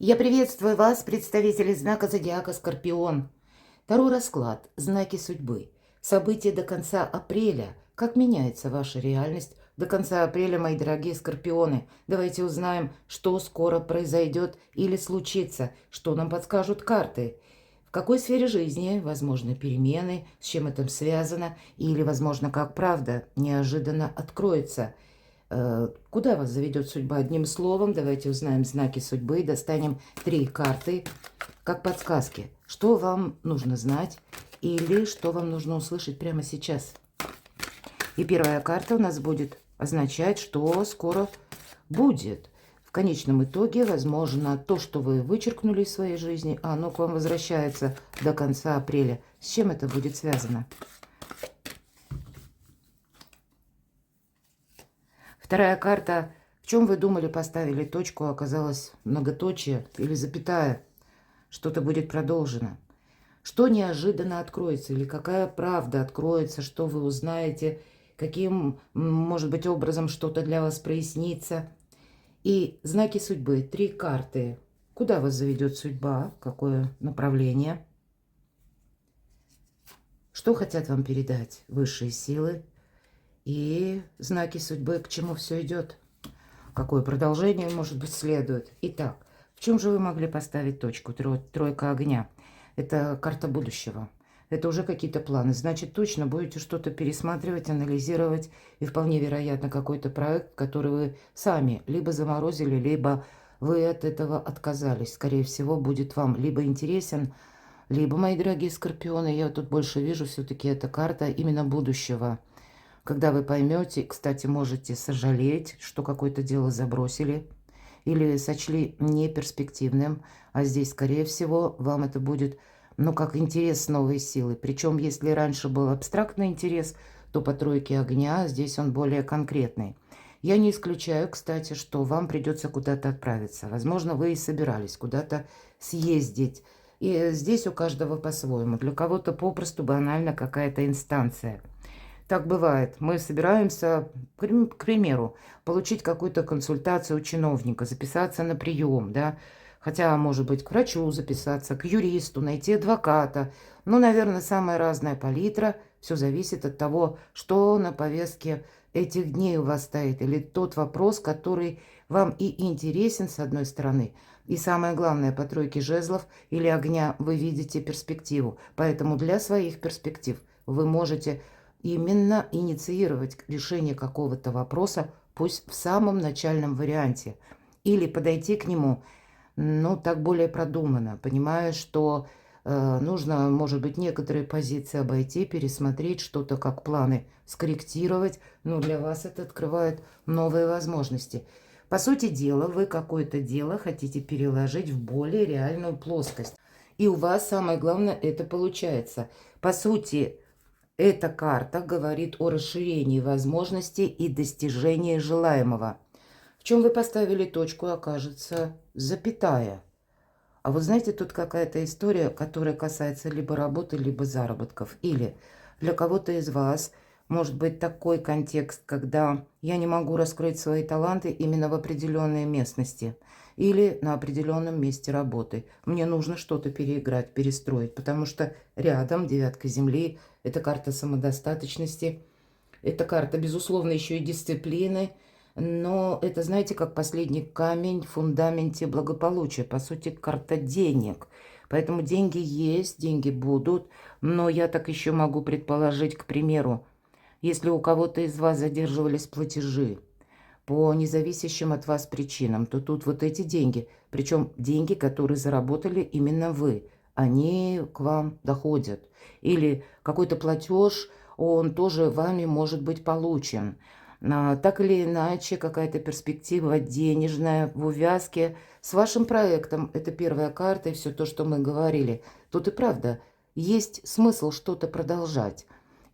Я приветствую вас, представители знака зодиака Скорпион. Второй расклад. Знаки судьбы. События до конца апреля. Как меняется ваша реальность до конца апреля, мои дорогие Скорпионы? Давайте узнаем, что скоро произойдет или случится, что нам подскажут карты. В какой сфере жизни возможны перемены, с чем это связано, или, возможно, как правда неожиданно откроется. Куда вас заведет судьба? Одним словом, давайте узнаем знаки судьбы, достанем 3 карты, как подсказки. Что вам нужно знать или что вам нужно услышать прямо сейчас. И первая карта у нас будет означать, что скоро будет. В конечном итоге, возможно, то, что вы вычеркнули из своей жизни, оно к вам возвращается до конца апреля. С чем это будет связано? Вторая карта. В чем вы думали, поставили точку, оказалось многоточие или запятая. Что-то будет продолжено. Что неожиданно откроется или какая правда откроется, что вы узнаете, каким, может быть, образом что-то для вас прояснится. И знаки судьбы. 3 карты. Куда вас заведет судьба? Какое направление? Что хотят вам передать высшие силы? И знаки судьбы, к чему все идет? Какое продолжение, может быть, следует? Итак, в чем же вы могли поставить точку? Тройка огня. Это карта будущего. Это уже какие-то планы. Значит, точно будете что-то пересматривать, анализировать. И вполне вероятно, какой-то проект, который вы сами либо заморозили, либо вы от этого отказались. Скорее всего, будет вам либо интересен, либо, мои дорогие скорпионы, я тут больше вижу, все-таки эта карта именно будущего. Когда вы поймете, кстати, можете сожалеть, что какое-то дело забросили или сочли неперспективным, а здесь, скорее всего, вам это будет, ну, как интерес новой силы. Причем, если раньше был абстрактный интерес, то по тройке огня здесь он более конкретный. Я не исключаю, кстати, что вам придется куда-то отправиться. Возможно, вы и собирались куда-то съездить. И здесь у каждого по-своему. Для кого-то попросту банально какая-то инстанция. Так бывает. Мы собираемся, к примеру, получить какую-то консультацию у чиновника, записаться на прием, да, хотя, может быть, к врачу записаться, к юристу, найти адвоката. Ну, наверное, самая разная палитра. Все зависит от того, что на повестке этих дней у вас стоит, или тот вопрос, который вам и интересен, с одной стороны, и самое главное, по тройке жезлов или огня вы видите перспективу. Поэтому для своих перспектив вы можете именно инициировать решение какого-то вопроса, пусть в самом начальном варианте, или подойти к нему, ну, так более продуманно, понимая, что нужно, может быть, некоторые позиции обойти, пересмотреть что-то, как планы скорректировать, но для вас это открывает новые возможности. По сути дела, вы какое-то дело хотите переложить в более реальную плоскость. И у вас самое главное это получается. По сути, эта карта говорит о расширении возможностей и достижении желаемого. В чем вы поставили точку, окажется запятая. А вот знаете, тут какая-то история, которая касается либо работы, либо заработков. Или для кого-то из вас может быть такой контекст, когда я не могу раскрыть свои таланты именно в определенной местности или на определенном месте работы. Мне нужно что-то переиграть, перестроить, потому что рядом девятка земли – это карта самодостаточности, это карта, безусловно, еще и дисциплины, но это, знаете, как последний камень в фундаменте благополучия. По сути, карта денег. Поэтому деньги есть, деньги будут. Но я так еще могу предположить, к примеру, если у кого-то из вас задерживались платежи по независящим от вас причинам, то тут вот эти деньги, причем деньги, которые заработали именно вы, они к вам доходят. Или какой-то платеж, он тоже вами может быть получен. Так или иначе, какая-то перспектива денежная в увязке с вашим проектом. Это первая карта и все то, что мы говорили. Тут и правда есть смысл что-то продолжать.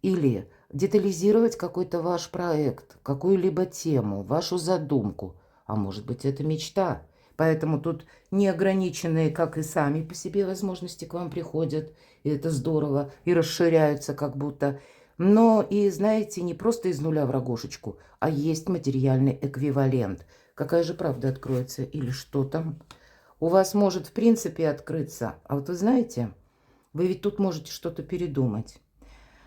Или детализировать какой-то ваш проект, какую-либо тему, вашу задумку. А может быть, это мечта. Поэтому тут неограниченные, как и сами по себе, возможности к вам приходят. И это здорово. И расширяются как будто. Но и, знаете, не просто из нуля в рогожечку, а есть материальный эквивалент. Какая же правда откроется или что там? у вас может в принципе открыться. А вот вы знаете, вы ведь тут можете что-то передумать.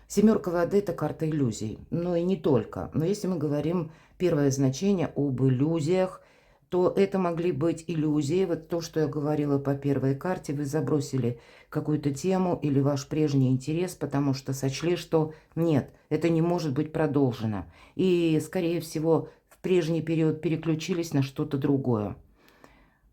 Семерка воды – это карта иллюзий. Ну и не только. Но если мы говорим первое значение об иллюзиях, то это могли быть иллюзии. Вот то, что я говорила по первой карте, вы забросили какую-то тему или ваш прежний интерес, потому что сочли, что нет, это не может быть продолжено. И, скорее всего, в прежний период переключились на что-то другое.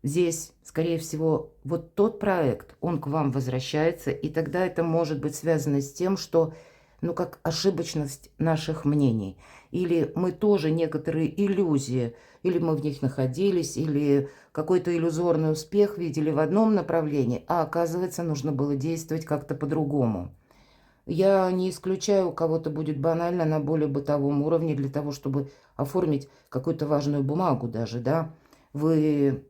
Здесь, скорее всего, вот тот проект, он к вам возвращается, и тогда это может быть связано с тем, что, ну, как ошибочность наших мнений. Или мы тоже некоторые иллюзии, или мы в них находились, или какой-то иллюзорный успех видели в одном направлении, а оказывается, нужно было действовать как-то по-другому. Я не исключаю, у кого-то будет банально на более бытовом уровне для того, чтобы оформить какую-то важную бумагу даже, да. Вы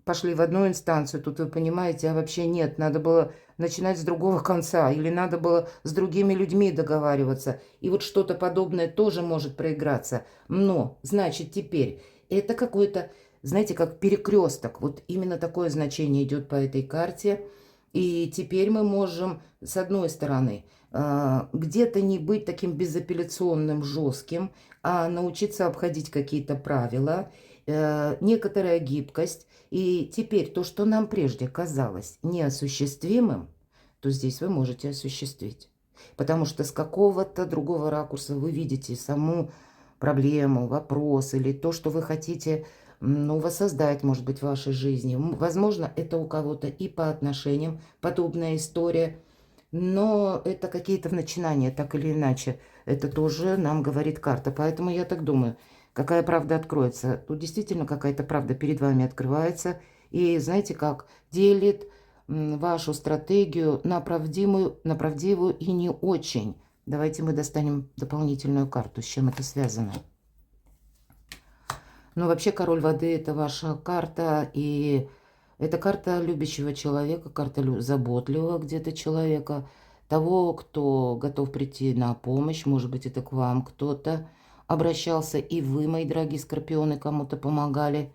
пошли в одну инстанцию, тут вы понимаете, а вообще нет, надо было начинать с другого конца, или надо было с другими людьми договариваться. И вот что-то подобное тоже может проиграться. Но, значит, теперь это какой-то, знаете, как перекресток. Вот именно такое значение идет по этой карте. И теперь мы можем, с одной стороны, где-то не быть таким безапелляционным, жестким, а научиться обходить какие-то правила, некоторая гибкость. И теперь то, что нам прежде казалось неосуществимым, то здесь вы можете осуществить. Потому что с какого-то другого ракурса вы видите саму проблему, вопрос или то, что вы хотите, ну, воссоздать, может быть, в вашей жизни. Возможно, это у кого-то и по отношениям подобная история, но это какие-то начинания, так или иначе. Это тоже нам говорит карта. Поэтому я так думаю, какая правда откроется. Тут действительно какая-то правда перед вами открывается. И знаете как, делит вашу стратегию на правдивую и не очень. Давайте мы достанем дополнительную карту, с чем это связано. Ну, вообще, король воды – это ваша карта, и это карта любящего человека, карта заботливого где-то человека, того, кто готов прийти на помощь. Может быть, это к вам кто-то обращался, и вы, мои дорогие скорпионы, кому-то помогали.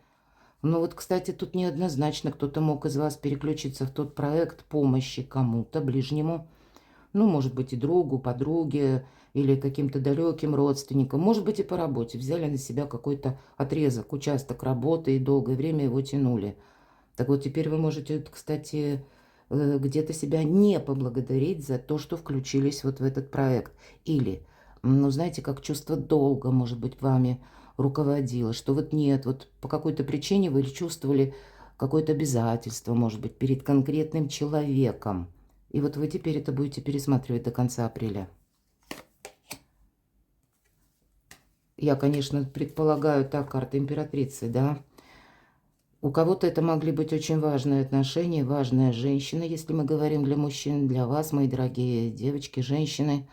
Ну вот, кстати, тут неоднозначно кто-то мог из вас переключиться в тот проект помощи кому-то, ближнему. Ну, может быть, и другу, подруге или каким-то далеким родственникам. Может быть, и по работе. Взяли на себя какой-то отрезок, участок работы и долгое время его тянули. Так вот, теперь вы можете, кстати, где-то себя не поблагодарить за то, что включились вот в этот проект. Или, ну, знаете, как чувство долга, может быть, вами руководило, что вот нет, вот по какой-то причине вы чувствовали какое-то обязательство, может быть, перед конкретным человеком. И вот вы теперь это будете пересматривать до конца апреля. Я, конечно, предполагаю, так, карта императрицы, да. У кого-то это могли быть очень важные отношения, важная женщина, если мы говорим для мужчин, для вас, мои дорогие девочки, женщины.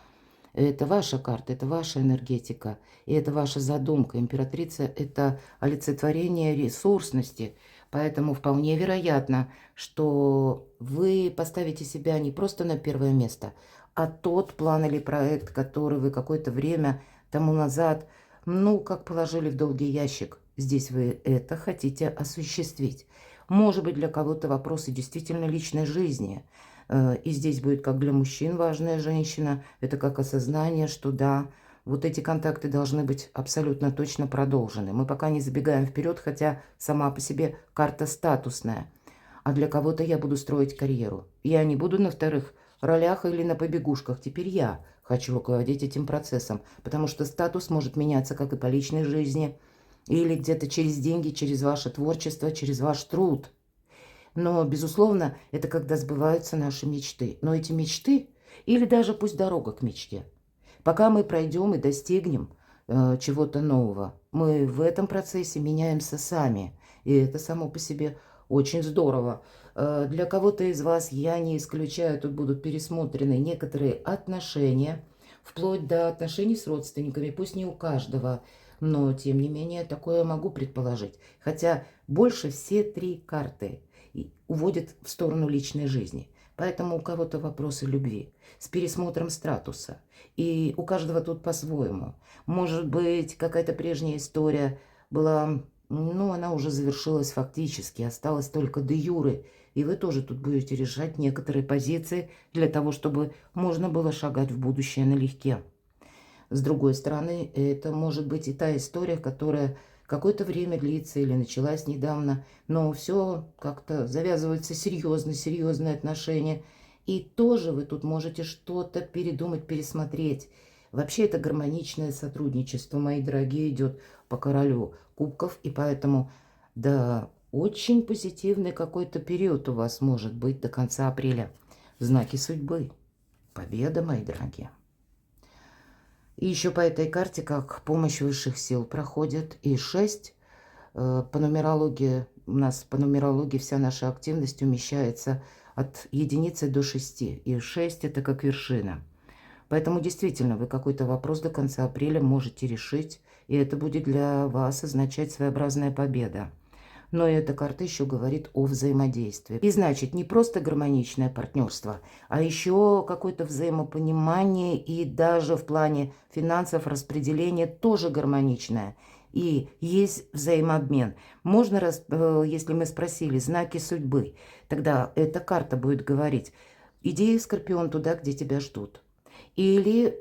Это ваша карта, это ваша энергетика, и это ваша задумка. Императрица – это олицетворение ресурсности, поэтому вполне вероятно, что вы поставите себя не просто на первое место, а тот план или проект, который вы какое-то время тому назад, ну, как положили в долгий ящик. Здесь вы это хотите осуществить. Может быть, для кого-то вопросы действительно личной жизни – и здесь будет как для мужчин важная женщина, это как осознание, что да, вот эти контакты должны быть абсолютно точно продолжены. Мы пока не забегаем вперед, хотя сама по себе карта статусная. А для кого-то я буду строить карьеру. Я не буду на вторых ролях или на побегушках. Теперь я хочу руководить этим процессом, потому что статус может меняться как и по личной жизни, или где-то через деньги, через ваше творчество, через ваш труд. Но, безусловно, это когда сбываются наши мечты. Но эти мечты, или даже пусть дорога к мечте, пока мы пройдем и достигнем чего-то нового, мы в этом процессе меняемся сами. И это само по себе очень здорово. Для кого-то из вас, я не исключаю, тут будут пересмотрены некоторые отношения, вплоть до отношений с родственниками, пусть не у каждого, но, тем не менее, такое могу предположить. Хотя больше все три карты уводит в сторону личной жизни. Поэтому у кого-то вопросы любви с пересмотром статуса. И у каждого тут по-своему. Может быть, какая-то прежняя история была ну, она уже завершилась фактически, осталось только де юре. И вы тоже тут будете решать некоторые позиции для того, чтобы можно было шагать в будущее налегке. С другой стороны, это может быть и та история, которая какое-то время длится или началась недавно, но все как-то завязываются серьезные отношения. И тоже вы тут можете что-то передумать, пересмотреть. Вообще это гармоничное сотрудничество, мои дорогие, идет по королю кубков, и поэтому, да, очень позитивный какой-то период у вас может быть до конца апреля. Знаки судьбы. Победа, мои дорогие. И еще по этой карте, как помощь высших сил, проходит и 6. По нумерологии, у нас по нумерологии вся наша активность умещается от единицы до 6. И 6 это как вершина. Поэтому действительно вы какой-то вопрос до конца апреля можете решить. И это будет для вас означать своеобразная победа. Но эта карта еще говорит о взаимодействии. И значит, не просто гармоничное партнерство, а еще какое-то взаимопонимание и даже в плане финансов распределение тоже гармоничное. И есть взаимообмен. Можно, если мы спросили знаки судьбы, тогда эта карта будет говорить, иди, Скорпион, туда, где тебя ждут. Или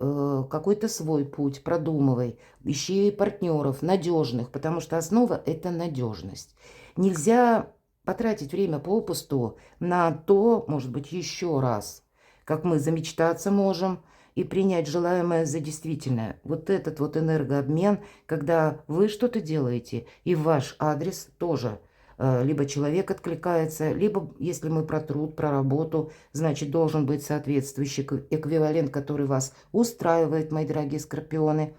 какой-то свой путь продумывай, ищи партнеров надежных, потому что основа – это надежность. Нельзя потратить время попусту на то, может быть, еще раз, как мы замечтаться можем и принять желаемое за действительное. Вот этот вот энергообмен, когда вы что-то делаете, и в ваш адрес тоже либо человек откликается, либо, если мы про труд, про работу, значит, должен быть соответствующий эквивалент, который вас устраивает, мои дорогие скорпионы.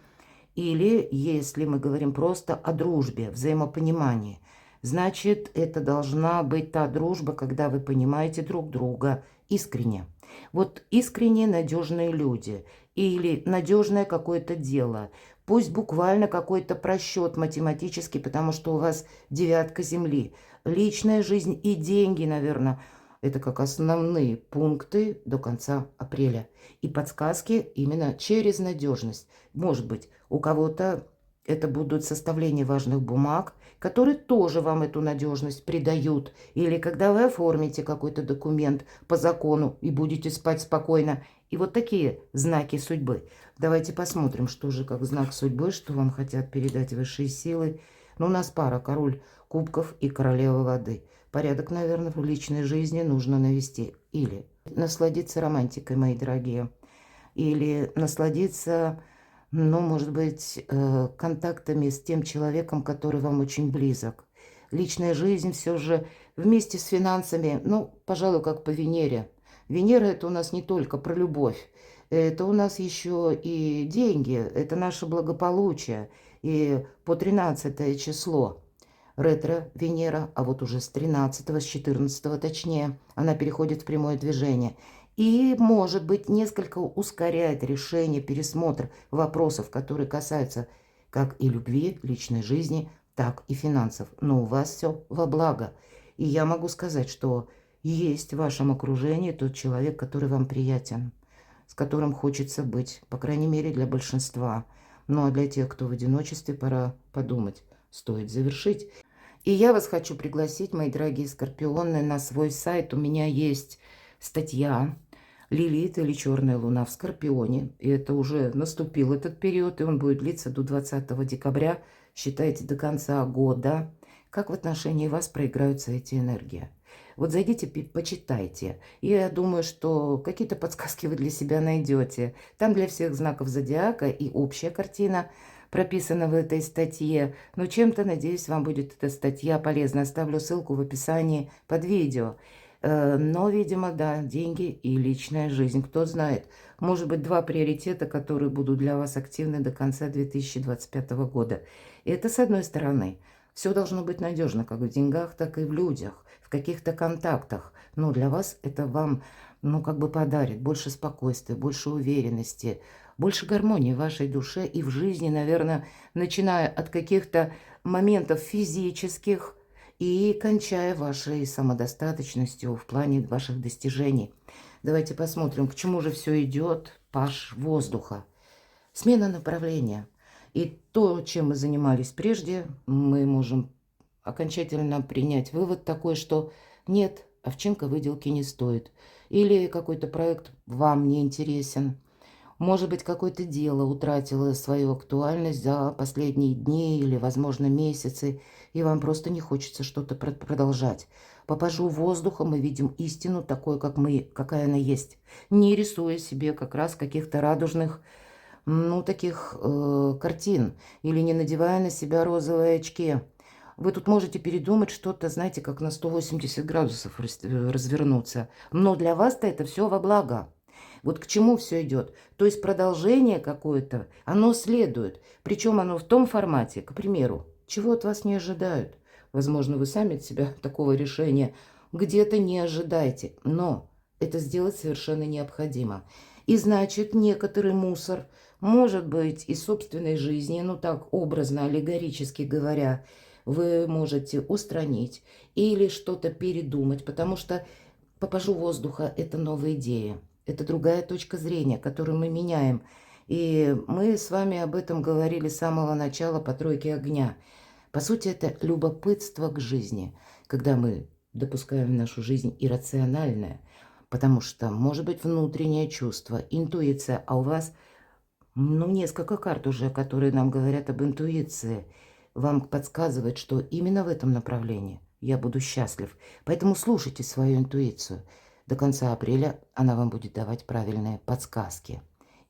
Или, если мы говорим просто о дружбе, взаимопонимании, значит, это должна быть та дружба, когда вы понимаете друг друга искренне. Вот искренне надежные люди или надежное какое-то дело, пусть буквально какой-то просчет математический, потому что у вас девятка земли, личная жизнь и деньги, наверное, это как основные пункты до конца апреля. И подсказки именно через надежность. Может быть, у кого-то это будут составления важных бумаг, которые тоже вам эту надежность придают. Или когда вы оформите какой-то документ по закону и будете спать спокойно. И вот такие знаки судьбы. Давайте посмотрим, что же как знак судьбы, что вам хотят передать высшие силы. Ну, у нас пара, король кубков и королева воды. Порядок, наверное, в личной жизни нужно навести. Или насладиться романтикой, мои дорогие. Или насладиться, ну, может быть, контактами с тем человеком, который вам очень близок. Личная жизнь все же вместе с финансами, ну, пожалуй, как по Венере. Венера – это у нас не только про любовь. Это у нас еще и деньги, это наше благополучие. И по 13 число ретро-Венера, а вот уже с 13, с 14 точнее, она переходит в прямое движение. И, может быть, несколько ускоряет решение, пересмотр вопросов, которые касаются как и любви, личной жизни, так и финансов. Но у вас все во благо. И я могу сказать, что есть в вашем окружении тот человек, который вам приятен, с которым хочется быть, по крайней мере, для большинства. Ну а для тех, кто в одиночестве, пора подумать, стоит завершить. И я вас хочу пригласить, мои дорогие скорпионы, на свой сайт. У меня есть статья «Лилит или черная луна в Скорпионе». И это уже наступил этот период, и он будет длиться до 20 декабря, считайте, до конца года. Как в отношении вас проиграются эти энергии? Вот зайдите, почитайте. И я думаю, что какие-то подсказки вы для себя найдете. Там для всех знаков зодиака и общая картина прописана в этой статье. Но чем-то, надеюсь, вам будет эта статья полезна. Оставлю ссылку в описании под видео. Но, видимо, да, деньги и личная жизнь. Кто знает, может быть, два приоритета, которые будут для вас активны до конца 2025 года. И это с одной стороны. Все должно быть надежно, как в деньгах, так и в людях, в каких-то контактах. Но для вас это вам, ну, как бы подарит больше спокойствия, больше уверенности, больше гармонии в вашей душе и в жизни, наверное, начиная от каких-то моментов физических и кончая вашей самодостаточностью в плане ваших достижений. Давайте посмотрим, к чему же все идет. Паш воздуха. Смена направления. И то, чем мы занимались прежде, мы можем окончательно принять вывод такой, что нет, овчинка выделки не стоит. Или какой-то проект вам не интересен. Может быть, какое-то дело утратило свою актуальность за последние дни или, возможно, месяцы, и вам просто не хочется что-то продолжать. По пажу воздуха мы видим истину такой, какая она есть, не рисуя себе как раз каких-то радужных, ну, таких картин, или не надевая на себя розовые очки. Вы тут можете передумать что-то, знаете, как на 180 градусов развернуться. Но для вас-то это все во благо. Вот к чему все идет. То есть продолжение какое-то, оно следует. Причем оно в том формате, к примеру, чего от вас не ожидают. Возможно, вы сами от себя такого решения где-то не ожидаете. Но это сделать совершенно необходимо. И значит, некоторый мусор, может быть, из собственной жизни, ну так образно, аллегорически говоря, вы можете устранить или что-то передумать, потому что по пажу воздуха это новая идея. Это другая точка зрения, которую мы меняем. И мы с вами об этом говорили с самого начала по тройке огня. По сути, это любопытство к жизни, когда мы допускаем в нашу жизнь иррациональное, потому что может быть внутреннее чувство, интуиция, а у вас, ну, несколько карт уже, которые нам говорят об интуиции, вам подсказывает, что именно в этом направлении я буду счастлив. Поэтому слушайте свою интуицию. До конца апреля она вам будет давать правильные подсказки.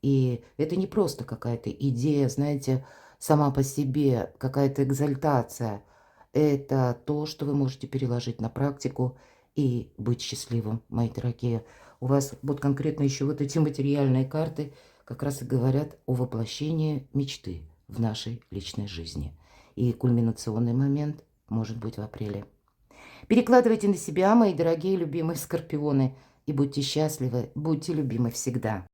И это не просто какая-то идея, знаете, сама по себе, какая-то экзальтация. Это то, что вы можете переложить на практику и быть счастливым, мои дорогие. У вас вот конкретно еще вот эти материальные карты как раз и говорят о воплощении мечты в нашей личной жизни. И кульминационный момент может быть в апреле. Перекладывайте на себя, мои дорогие любимые скорпионы, и будьте счастливы, будьте любимы всегда.